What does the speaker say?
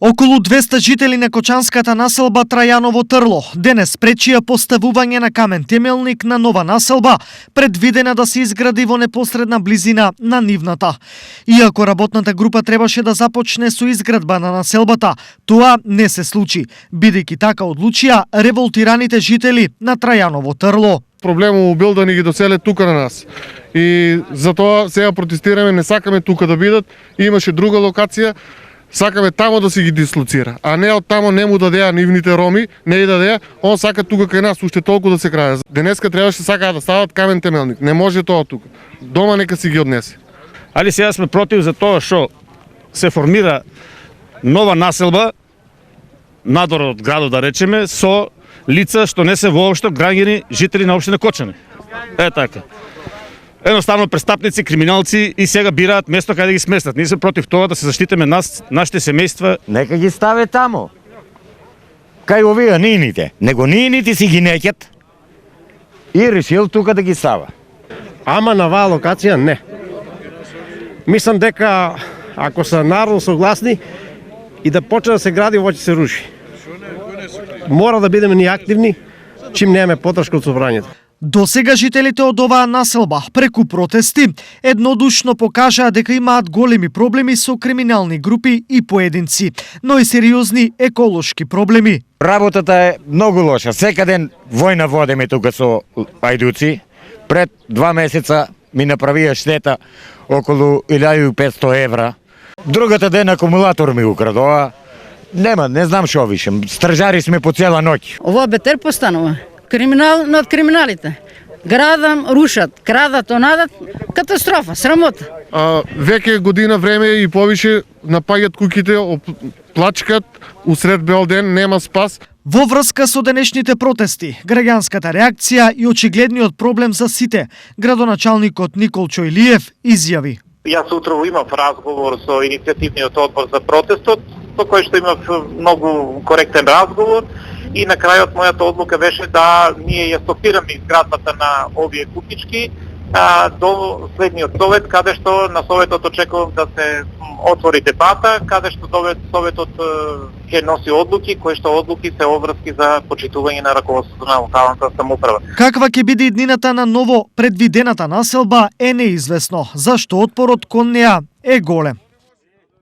Околу 200 жители на кочанската населба Трајаново Трло денес пречија поставување на камен темелник на нова населба, предвидена да се изгради во непосредна близина на нивната. Иако работната група требаше да започне со изградба на населбата, тоа не се случи, бидејќи така одлучија револтираните жители на Трајаново Трло. Проблемот бил да ни ги доселят тука на нас. И затоа сега протестираме, не сакаме тука да бидат. Имаше друга локација, сакаме тамо да си ги дислоцира, а не од тамо не му дадеа нивните роми, не и дадеа, он сака тука кај нас уште толку да се краде. Денеска требаше сакаа да стават камен темелник, не може тоа тука. Дома нека си ги однесе. Али сега сме против за тоа што се формира нова населба надвор од градот, да речеме, со лица што не се воопшто граѓани, жители на општина Кочани. Така. Едноставно престапници, криминалци и сега бираат место каде да ги сместат. Ние сме против тоа да се заштитиме нас, нашите семејства. Нека ги ставе тамо. Кај овие нините. Него нините си ги неќат и решил тука да ги става. Ама на оваа локација не. Мислам дека ако се народно согласни и да почне да се гради, ова ќе се руши. Мора да бидеме ние активни, чим немаме подршка од собранието. До сега жителите од оваа населба преку протести еднодушно покажаа дека имаат големи проблеми со криминални групи и поединци, но и сериозни еколошки проблеми. Работата е многу лоша. Секаде војна водиме тука со ајдуци. Пред 2 месеца ми направија штета околу 1500 евра. Другата ден акумулатор ми украдоа. Нема, не знам што више. Стражари сме по цела ноќ. Ова бетер постанува. Криминал над криминалите. Градам рушат, крадат, онадат, катастрофа, срамота. Веќе година време и повише напаѓат куќите, плачкат, усред бел ден, нема спас. Во врска со денешните протести, граѓанската реакција и очигледниот проблем за сите, градоначалникот Николчо Илиев изјави. Јас утрово имав разговор со иницијативниот одбор за протестот, со кој што имав многу коректен разговор. И на крајот мојата одлука беше да ние ја стопираме изградбата на овие купички до следниот совет, каде што на советот очекувам да се отвори дебата, каде што советот ќе носи одлуки, кои што одлуки се обврски за почитување на раководството на локалната самоуправа. Каква ќе биде иднината на ново предвидената населба е неизвестно, зашто отпорот кон неа е голем.